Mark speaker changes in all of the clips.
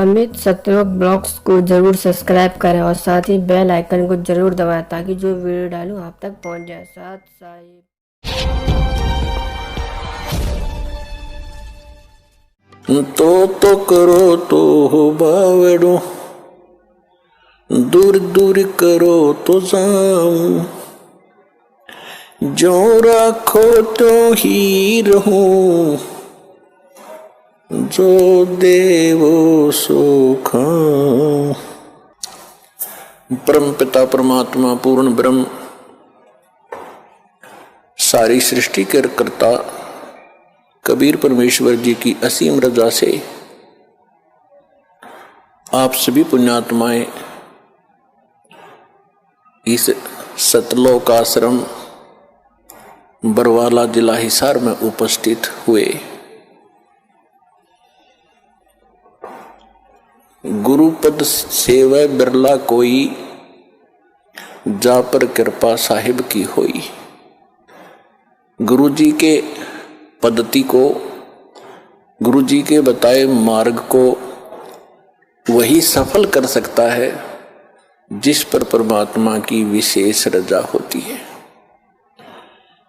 Speaker 1: Amit सत्रोक blogs को जरूर subscribe करें और साथ ही बेल आइकन को जरूर दबाएं ताकि जो वीडियो डालूं आप तक पहुंच जाए। साथ साहिब
Speaker 2: तो करो तो हो बावड़ो, दूर दूर करो तो जाऊं, जो राखो तो ही रहूं, जो देवो सो खाऊं। परम पिता परमात्मा पूर्ण ब्रह्म सारी सृष्टि के कर्ता कबीर परमेश्वर जी की असीम रजा से आप सभी पुण्यात्माएं इस सतलोक आश्रम बरवाला जिला हिसार में उपस्थित हुए। गुरुपद सेवा बिरला कोई, जा पर कृपा साहिब की होई। गुरु जी के पद्धति को, गुरु जी के बताए मार्ग को वही सफल कर सकता है जिस पर परमात्मा की विशेष रजा होती है।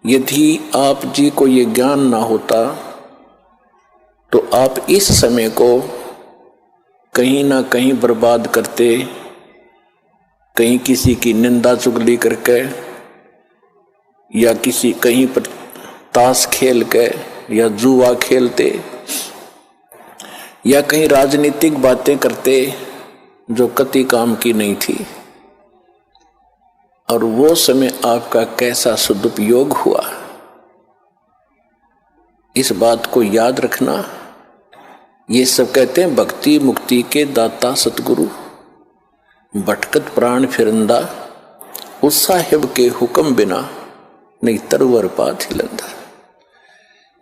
Speaker 2: यदि आप जी को ये ज्ञान ना होता तो आप इस समय को कहीं ना कहीं बर्बाद करते, कहीं किसी की निंदा चुगली करके या किसी कहीं पर ताश खेल के या जुआ खेलते या कहीं राजनीतिक बातें करते जो कति काम की नहीं थी। और वो समय आपका कैसा सदुपयोग हुआ, इस बात को याद रखना। ये सब कहते हैं भक्ति मुक्ति के दाता सतगुरु, भटकत प्राण फिरंदा, उस साहिब के हुक्म बिना नहीं तरवर पात हिलंदा।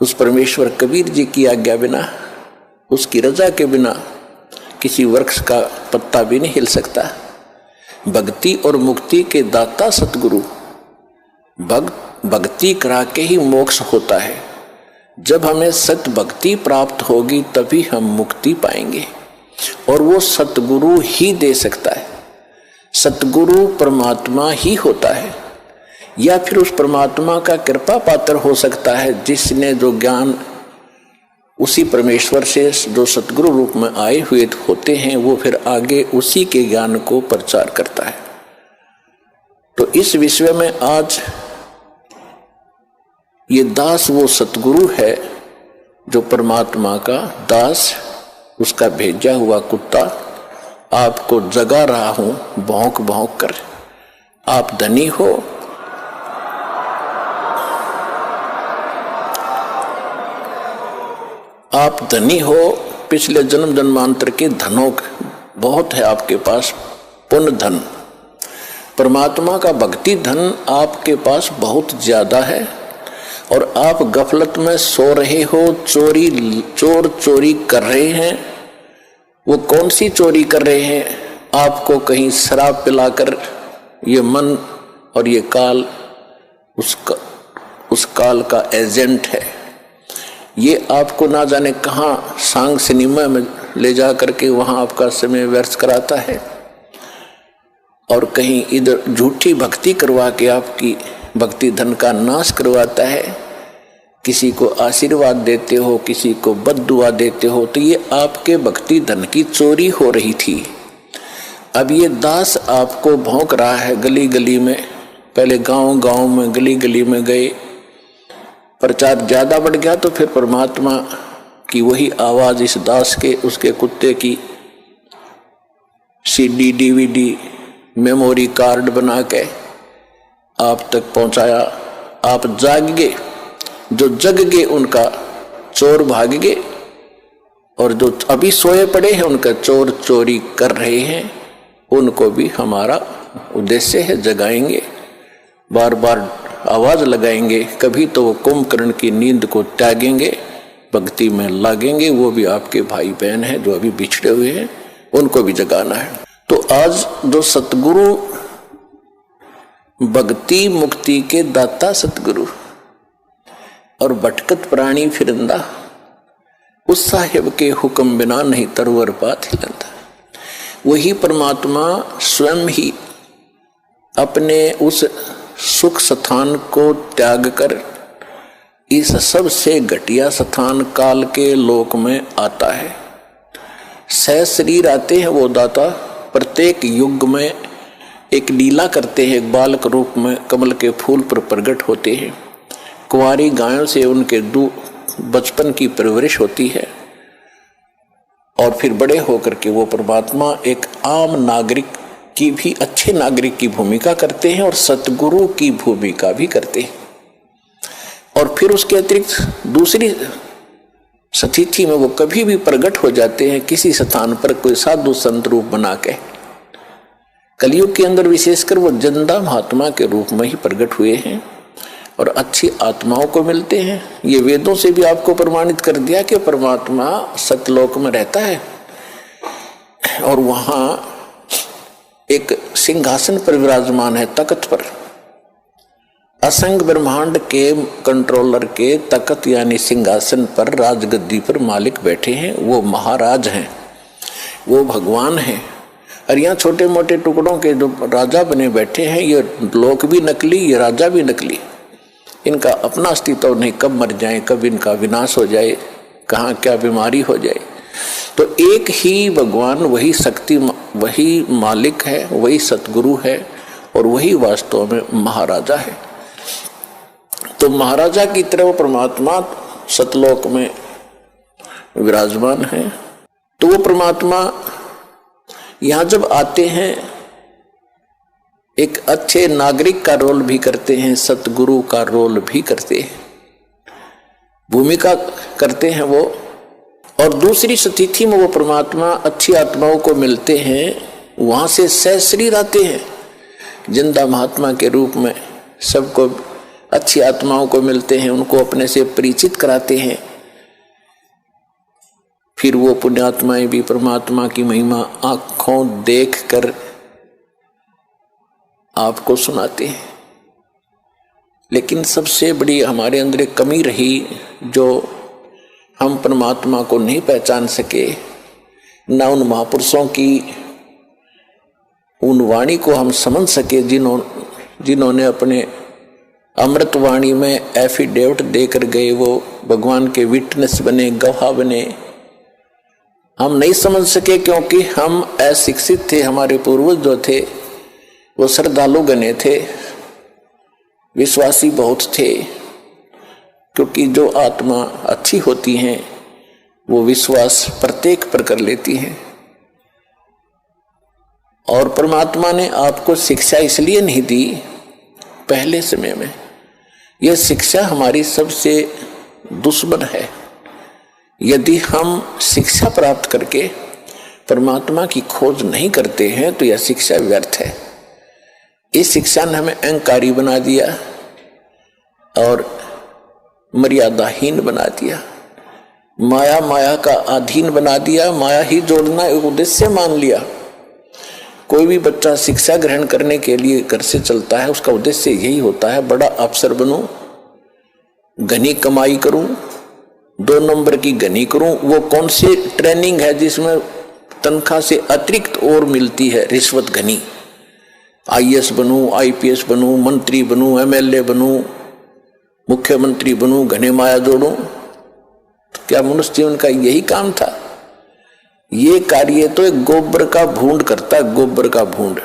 Speaker 2: उस परमेश्वर कबीर जी की आज्ञा बिना, उसकी रजा के बिना किसी वृक्ष का पत्ता भी नहीं हिल सकता। भक्ति और मुक्ति के दाता सतगुरु, भक्ति करा के ही मोक्ष होता है। जब हमें सत भक्ति प्राप्त होगी तभी हम मुक्ति पाएंगे और वो सतगुरु ही दे सकता है। सतगुरु परमात्मा ही होता है या फिर उस परमात्मा का कृपा पात्र हो सकता है जिसने जो ज्ञान उसी परमेश्वर से जो सतगुरु रूप में आए हुए होते हैं वो फिर आगे उसी के ज्ञान को प्रचार करता है। तो इस विषय में आज ये दास वो सतगुरु है जो परमात्मा का दास, उसका भेजा हुआ कुत्ता आपको जगा रहा हूं भौंक भौंक कर। आप धनी हो, आप धनी हो, पिछले जन्म जन्मांतर के धनों बहुत है आपके पास, पुण्य धन, परमात्मा का भक्ति धन आपके पास बहुत ज्यादा है। और आप गफलत में सो रहे हो, चोर चोरी कर रहे हैं। वो कौन सी चोरी कर रहे हैं? आपको कहीं शराब पिलाकर ये मन और ये काल उस काल का एजेंट है। ये आपको ना जाने कहाँ सांग सिनेमा में ले जा करके वहां आपका समय व्यर्थ कराता है और कहीं इधर झूठी भक्ति करवा के आपकी भक्ति धन का नाश करवाता है। किसी को आशीर्वाद देते हो, किसी को बद्दुआ देते हो, तो ये आपके भक्ति धन की चोरी हो रही थी। अब ये दास आपको भौंक रहा है गली गली में। पहले गांव गांव में गली गली में गए, प्रचार ज्यादा बढ़ गया तो फिर परमात्मा की वही आवाज इस दास के, उसके कुत्ते की CD DVD मेमोरी कार्ड बना के आप तक पहुंचाया। आप जाग गए, जो जग गए उनका चोर भाग गए और जो अभी सोए पड़े हैं उनका चोर चोरी कर रहे हैं, उनको भी हमारा उद्देश्य है जगाएंगे, बार बार आवाज लगाएंगे। कभी तो वो कुंभकर्ण की नींद को त्यागेंगे, भक्ति में लागेंगे। वो भी आपके भाई बहन हैं जो अभी बिछड़े हुए हैं, उनको भी जगाना है। तो आज जो सतगुरु, भक्ति मुक्ति के दाता सतगुरु और भटकत प्राणी फिरंदा, उस साहिब के हुक्म बिना नहीं तरवर पात हिलंदा। वही परमात्मा स्वयं ही अपने उस सुख स्थान को त्याग कर इस सबसे घटिया स्थान काल के लोक में आता है। सह शरीर आते हैं वो दाता, प्रत्येक युग में एक लीला करते हैं, एक बालक रूप में कमल के फूल पर प्रकट होते हैं। कुंवारी गायों से उनके बचपन की परवरिश होती है और फिर बड़े होकर के वो परमात्मा एक आम नागरिक की भी, अच्छे नागरिक की भूमिका करते हैं और सतगुरु की भूमिका भी करते हैं। और फिर उसके अतिरिक्त दूसरी स्थिति में वो कभी भी प्रकट हो जाते हैं किसी स्थान पर कोई साधु संत रूप बना के। कलयुग के अंदर विशेषकर वो जिंदा महात्मा के रूप में ही प्रकट हुए हैं और अच्छी आत्माओं को मिलते हैं। ये वेदों से भी आपको प्रमाणित कर दिया कि परमात्मा सतलोक में रहता है और वहां एक सिंहासन पर विराजमान है, तख्त पर। असंग ब्रह्मांड के कंट्रोलर के तख्त यानी सिंहासन पर, राजगद्दी पर मालिक बैठे हैं। वो महाराज हैं, वो भगवान हैं। और यहाँ छोटे मोटे टुकड़ों के जो राजा बने बैठे हैं, ये लोक भी नकली, ये राजा भी नकली। इनका अपना अस्तित्व नहीं, कब मर जाए, कब इनका विनाश हो जाए, कहाँ क्या बीमारी हो जाए। तो एक ही भगवान, वही शक्ति, वही मालिक है, वही सतगुरु है और वही वास्तव में महाराजा है। तो महाराजा की तरह परमात्मा सतलोक में विराजमान है। तो वो परमात्मा यहां जब आते हैं एक अच्छे नागरिक का रोल भी करते हैं, सतगुरु का रोल भी करते हैं, भूमिका करते हैं वो। और दूसरी स्थिति में वो परमात्मा अच्छी आत्माओं को मिलते हैं, वहां से सहशरीर आते हैं जिंदा महात्मा के रूप में, सबको अच्छी आत्माओं को मिलते हैं, उनको अपने से परिचित कराते हैं। फिर वो पुण्यात्माएं भी परमात्मा की महिमा आंखों देखकर आपको सुनाते हैं। लेकिन सबसे बड़ी हमारे अंदर एक कमी रही, जो हम परमात्मा को नहीं पहचान सके, ना उन महापुरुषों की उन वाणी को हम समझ सके जिन्होंने अपने अमृत वाणी में एफिडेविट देकर गए, वो भगवान के विटनेस बने, गवाह बने। हम नहीं समझ सके क्योंकि हम अशिक्षित थे। हमारे पूर्वज जो थे वो श्रद्धालु गणे थे, विश्वासी बहुत थे, क्योंकि जो आत्मा अच्छी होती हैं वो विश्वास प्रत्येक पर कर लेती हैं। और परमात्मा ने आपको शिक्षा इसलिए नहीं दी पहले समय में, यह शिक्षा हमारी सबसे दुश्मन है। यदि हम शिक्षा प्राप्त करके परमात्मा की खोज नहीं करते हैं तो यह शिक्षा व्यर्थ है। इस शिक्षा ने हमें अहंकारी बना दिया और मर्यादाहीन बना दिया, माया का अधीन बना दिया, माया ही जोड़ना एक उद्देश्य मान लिया। कोई भी बच्चा शिक्षा ग्रहण करने के लिए घर से चलता है, उसका उद्देश्य यही होता है, बड़ा अफसर बनूं, घनी कमाई करूं, 2 नंबर की घनी करूं। वो कौन सी ट्रेनिंग है जिसमें तनख्वाह से अतिरिक्त और मिलती है, रिश्वत घनी। IAS बनूं, IPS बनूं, मंत्री बनूं, MLA बनूं, मुख्यमंत्री बनूं, घने माया जोड़ूं। तो क्या मनुष्य जीवन का यही काम था? ये कार्य तो एक गोबर का भूंड करता है, गोबर का भूंड।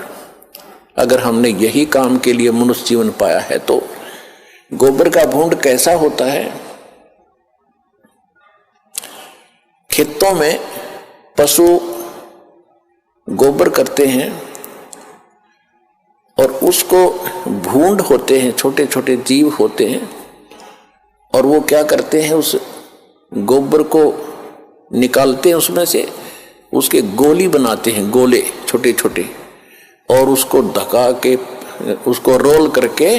Speaker 2: अगर हमने यही काम के लिए मनुष्य जीवन पाया है तो गोबर का भूंड कैसा होता है? खेतों में पशु गोबर करते हैं और उसको भूंड होते हैं, छोटे छोटे जीव होते हैं, और वो क्या करते हैं, उस गोबर को निकालते हैं, उसमें से उसके गोली बनाते हैं, गोले छोटे छोटे, और उसको ढका के उसको रोल करके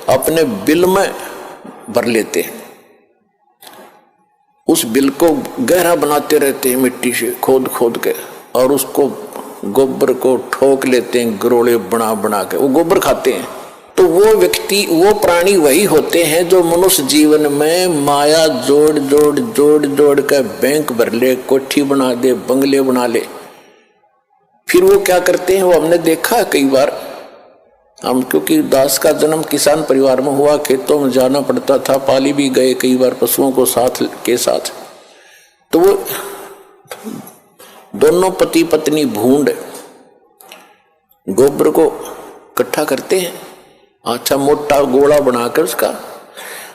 Speaker 2: अपने बिल में भर लेते हैं। उस बिल को गहरा बनाते रहते हैं मिट्टी से खोद खोद के, और उसको गोबर को ठोक लेते हैं, गरोले बना बना के। वो गोबर खाते हैं, तो वो व्यक्ति, वो प्राणी वही होते हैं जो मनुष्य जीवन में माया जोड़ जोड़ जोड़ जोड़ कर बैंक भर ले, कोठी बना दे, बंगले बना ले। फिर वो क्या करते हैं, वो हमने देखा कई बार। हम क्योंकि दास का जन्म किसान परिवार में हुआ, खेतों में जाना पड़ता था, पाली भी गए कई बार पशुओं को साथ के साथ। तो वो दोनों पति पत्नी भूंड गोबर को इकट्ठा करते हैं, अच्छा मोटा गोला बनाकर उसका,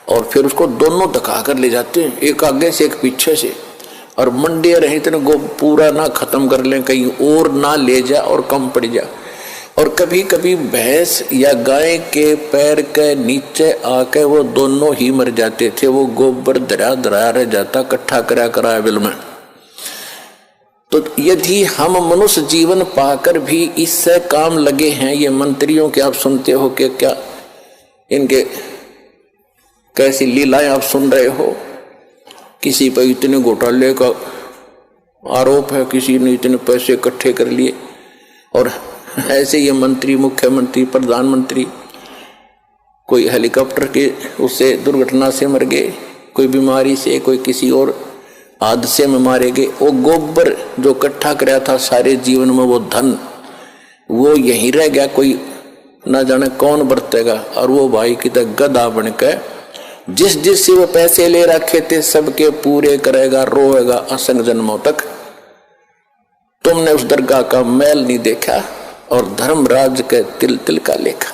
Speaker 2: और फिर उसको दोनों धका कर ले जाते हैं, एक आगे से एक पीछे से, और मंडे रहे इतने पूरा ना खत्म कर लें, कहीं और ना ले जा और कम पड़ जा। और कभी कभी भैंस या गाय के पैर के नीचे आके वो दोनों ही मर जाते थे, वो गोबर दरा दरा रह जाता, इकट्ठा करा करा बिल में। तो यदि हम मनुष्य जीवन पाकर भी इससे काम लगे हैं, ये मंत्रियों के आप सुनते हो कि क्या इनके कैसी लीलाएं आप सुन रहे हो, किसी पर इतने घोटाले का आरोप है, किसी ने इतने पैसे इकट्ठे कर लिए, और ऐसे ये मंत्री, मुख्यमंत्री, प्रधानमंत्री कोई हेलीकॉप्टर के उससे दुर्घटना से मर गए, कोई बीमारी से, कोई किसी और हादसे में मारे गए। वो गोबर जो इकट्ठा कराया था सारे जीवन में, वो धन वो यहीं रह गया, कोई ना जाने कौन बरतेगा। और वो भाई की तरह गधा बनकर जिस जिस से वो पैसे ले रखे थे सबके पूरे करेगा, रोएगा असंग जन्मों तक। तुमने उस दरगाह का मैल नहीं देखा और धर्मराज के तिल तिल का लेखा।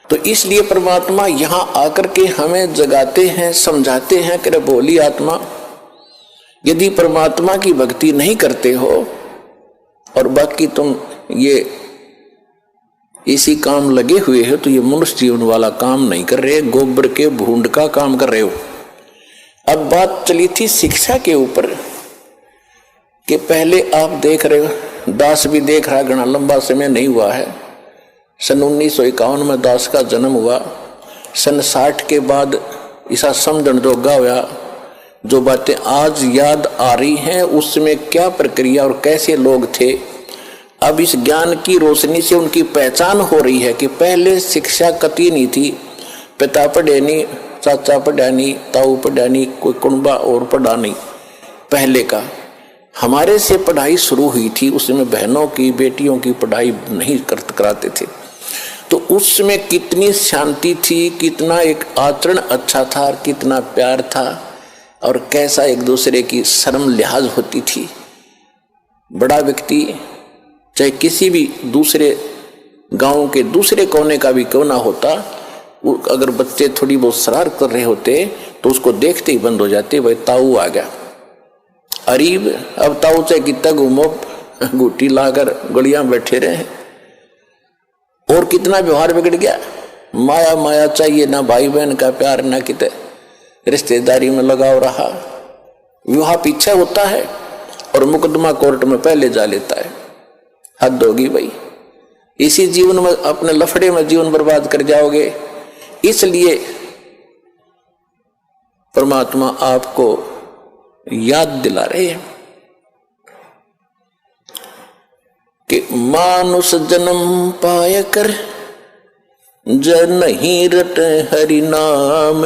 Speaker 2: तो इसलिए परमात्मा यहाँ आकर के हमें जगाते हैं, समझाते हैं कि बोली आत्मा, यदि परमात्मा की भक्ति नहीं करते हो और बाकी तुम ये इसी काम लगे हुए हो, तो ये मनुष्य जीवन वाला काम नहीं कर रहे, गोबर के भूंड का काम कर रहे हो। अब बात चली थी शिक्षा के ऊपर कि पहले आप देख रहे हो, दास भी देख रहा, घना लंबा समय नहीं हुआ है। सन 1951 में दास का जन्म हुआ। सन 60 के बाद ऐसा समझण जोगा हुआ, जो बातें आज याद आ रही हैं उसमें क्या प्रक्रिया और कैसे लोग थे। अब इस ज्ञान की रोशनी से उनकी पहचान हो रही है कि पहले शिक्षा कती नहीं थी, पिता पढ़े नहीं, चाचा पढ़ा नहीं, ताऊ पढ़ा नहीं, कोई कुंबा और पढ़ा नहीं। पहले का हमारे से पढ़ाई शुरू हुई थी, उसमें बहनों की, बेटियों की पढ़ाई नहीं कराते थे। तो उसमें कितनी शांति थी, कितना एक आचरण अच्छा था, कितना प्यार था, और कैसा एक दूसरे की शर्म लिहाज होती थी। बड़ा व्यक्ति चाहे किसी भी दूसरे गांव के दूसरे कोने का भी क्यों ना होता, अगर बच्चे थोड़ी बहुत शरारत कर रहे होते तो उसको देखते ही बंद हो जाते, भाई ताऊ आ गया। अरीब अब ताऊ चाहे कितना घूमो, गुटी लाकर गलियां बैठे रहे, और कितना व्यवहार बिगड़ गया। माया माया चाहिए, ना भाई बहन का प्यार, ना कितने रिश्तेदारी में लगाव रहा। विवाह पीछे होता है और मुकदमा कोर्ट में पहले जा लेता है। हद होगी भाई, इसी जीवन में अपने लफड़े में जीवन बर्बाद कर जाओगे। इसलिए परमात्मा आपको याद दिला रहे हैं कि मानुष जन्म पाय कर जय नहीं रटे हरि नाम,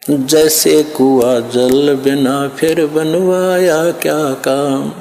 Speaker 2: जैसे कुआ जल बिना फिर बनवाया क्या काम।